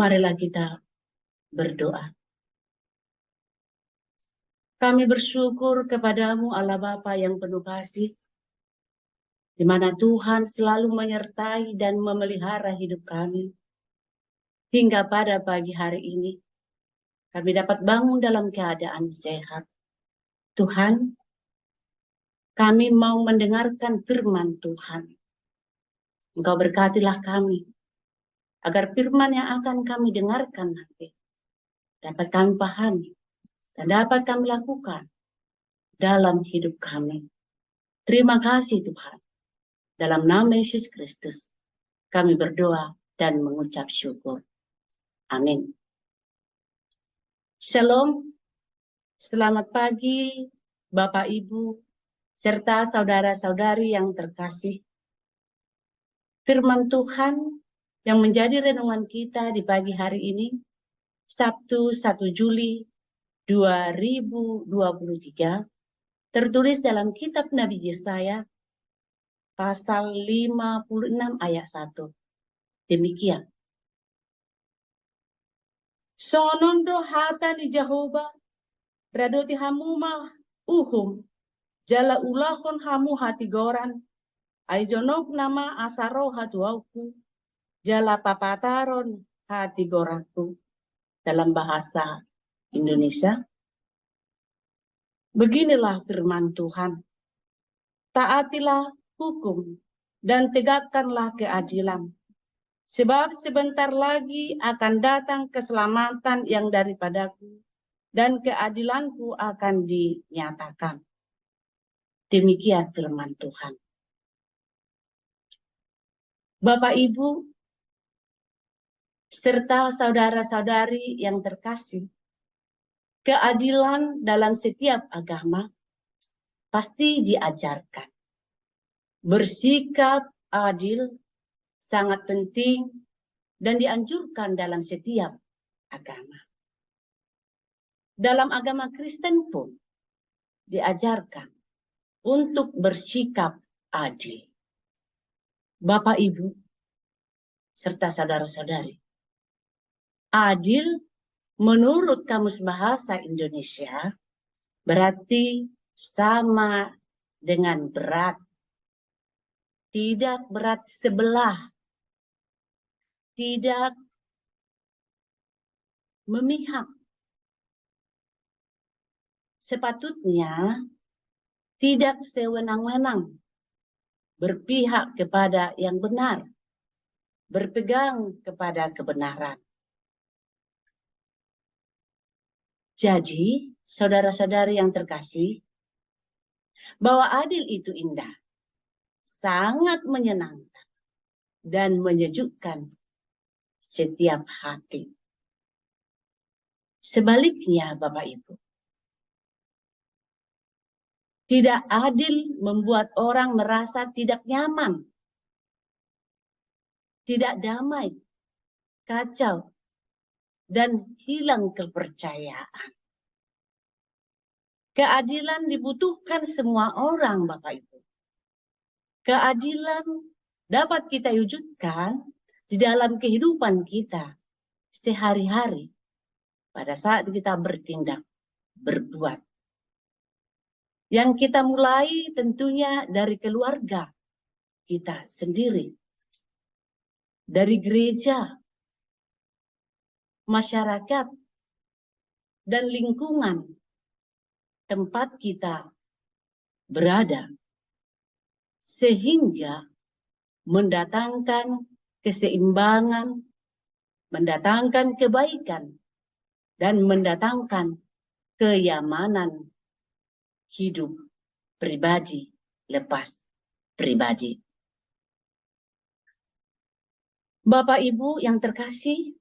Marilah kita berdoa. Kami bersyukur kepadamu Allah Bapa yang penuh kasih, di mana Tuhan selalu menyertai dan memelihara hidup kami. Hingga pada pagi hari ini, kami dapat bangun dalam keadaan sehat. Tuhan, kami mau mendengarkan firman Tuhan. Engkau berkatilah kami, agar firman yang akan kami dengarkan nanti dapat kami pahami dan dapat kami lakukan dalam hidup kami. Terima kasih Tuhan. Dalam nama Yesus Kristus, kami berdoa dan mengucap syukur. Amin. Shalom, selamat pagi Bapak Ibu, serta saudara-saudari yang terkasih. Firman Tuhan yang menjadi renungan kita di pagi hari ini, Sabtu 1 Juli 2023, tertulis dalam kitab Nabi Yesaya, pasal 56 ayat 1. Demikian. Sonondo hata ni Jehovah, radoti hamuma uhum, jala ulahon hamu hati goran, aijonok nama asaro hatuauku, jala papataron hati goraku. Dalam bahasa Indonesia, beginilah firman Tuhan. Taatilah hukum dan tegakkanlah keadilan. Sebab sebentar lagi akan datang keselamatan yang daripadaku, dan keadilanku akan dinyatakan. Demikian firman Tuhan. Bapak Ibu, serta saudara-saudari yang terkasih, keadilan dalam setiap agama pasti diajarkan. Bersikap adil sangat penting dan dianjurkan dalam setiap agama. Dalam agama Kristen pun diajarkan untuk bersikap adil. Bapak, Ibu, serta saudara-saudari, adil menurut Kamus Bahasa Indonesia berarti sama dengan berat. Tidak berat sebelah, tidak memihak. Sepatutnya tidak sewenang-wenang, berpihak kepada yang benar, berpegang kepada kebenaran. Jadi, saudara-saudari yang terkasih, bahwa adil itu indah, sangat menyenangkan dan menyejukkan setiap hati. Sebaliknya, Bapak Ibu, tidak adil membuat orang merasa tidak nyaman, tidak damai, kacau, dan hilang kepercayaan. Keadilan dibutuhkan semua orang, Bapak Ibu. Keadilan dapat kita wujudkan di dalam kehidupan kita sehari-hari pada saat kita bertindak, berbuat. Yang kita mulai tentunya dari keluarga kita sendiri, dari gereja, masyarakat, dan lingkungan tempat kita berada, sehingga mendatangkan keseimbangan, mendatangkan kebaikan, dan mendatangkan kenyamanan hidup pribadi lepas pribadi. Bapak Ibu yang terkasih,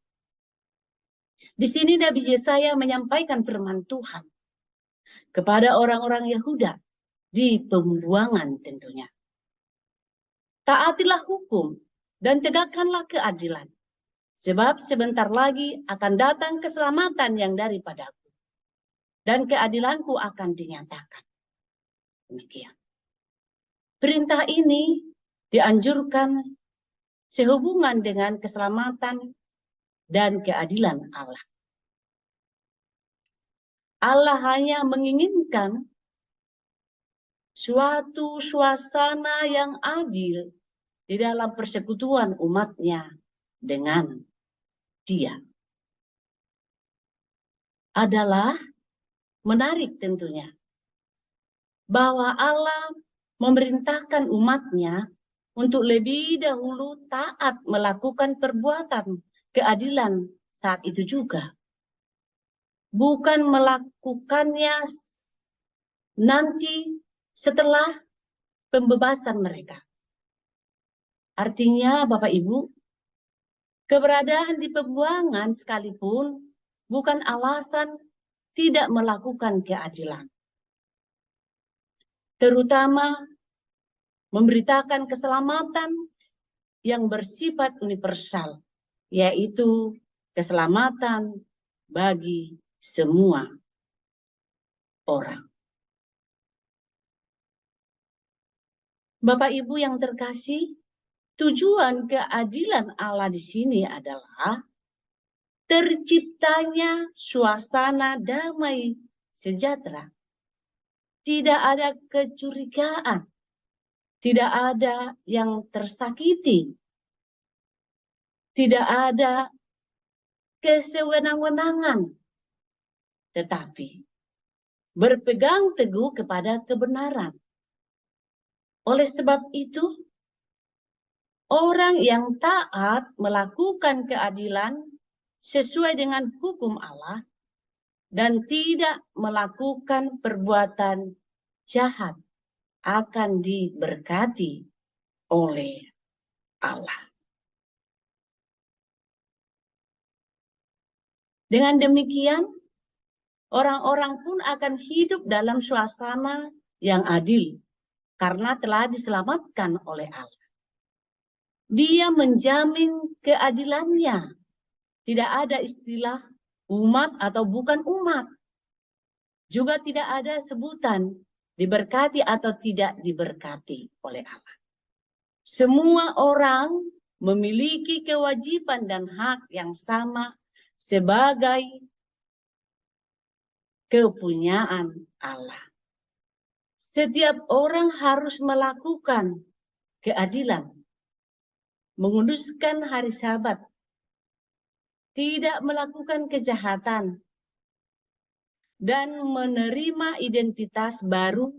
di sini Nabi Yesaya menyampaikan firman Tuhan kepada orang-orang Yahuda di pembuangan tentunya. Taatilah hukum dan tegakkanlah keadilan, sebab sebentar lagi akan datang keselamatan yang daripadaku, dan keadilanku akan dinyatakan. Demikian. Perintah ini dianjurkan sehubungan dengan keselamatan dan keadilan Allah. Allah hanya menginginkan suatu suasana yang adil di dalam persekutuan umatnya dengan Dia. Adalah menarik tentunya bahwa Allah memerintahkan umatnya untuk lebih dahulu taat melakukan perbuatan keadilan saat itu juga. Bukan melakukannya nanti setelah pembebasan mereka. Artinya Bapak Ibu, keberadaan di pembuangan sekalipun bukan alasan tidak melakukan keadilan. Terutama memberitakan keselamatan yang bersifat universal, yaitu keselamatan bagi semua orang. Bapak Ibu yang terkasih, tujuan keadilan Allah di sini adalah terciptanya suasana damai sejahtera. Tidak ada kecurigaan, tidak ada yang tersakiti, tidak ada kesewenang-wenangan, tetapi berpegang teguh kepada kebenaran. Oleh sebab itu, orang yang taat melakukan keadilan sesuai dengan hukum Allah dan tidak melakukan perbuatan jahat akan diberkati oleh Allah. Dengan demikian, orang-orang pun akan hidup dalam suasana yang adil karena telah diselamatkan oleh Allah. Dia menjamin keadilannya. Tidak ada istilah umat atau bukan umat. Juga tidak ada sebutan diberkati atau tidak diberkati oleh Allah. Semua orang memiliki kewajiban dan hak yang sama sebagai kepunyaan Allah. Setiap orang harus melakukan keadilan, menguduskan hari Sabat, tidak melakukan kejahatan, dan menerima identitas baru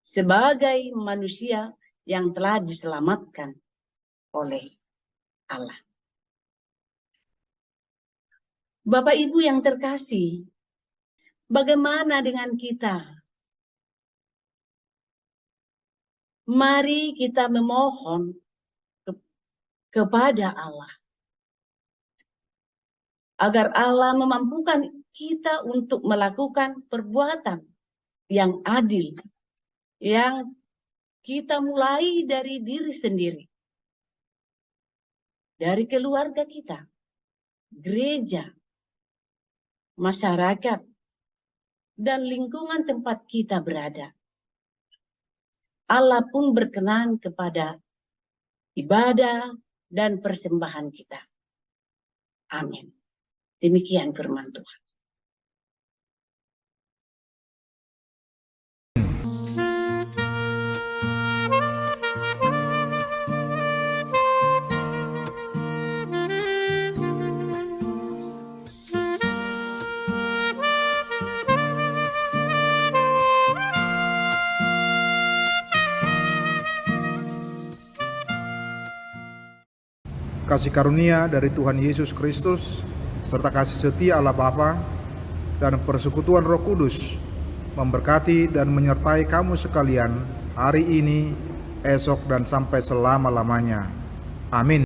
sebagai manusia yang telah diselamatkan oleh Allah. Bapak Ibu yang terkasih, bagaimana dengan kita? Mari kita memohon kepada Allah agar Allah memampukan kita untuk melakukan perbuatan yang adil, yang kita mulai dari diri sendiri, dari keluarga kita, gereja, masyarakat, dan lingkungan tempat kita berada. Allah pun berkenan kepada ibadah dan persembahan kita. Amin. Demikian firman Tuhan. Kasih karunia dari Tuhan Yesus Kristus, serta kasih setia Allah Bapa dan persekutuan Roh Kudus memberkati dan menyertai kamu sekalian hari ini, esok, dan sampai selama-lamanya. Amin.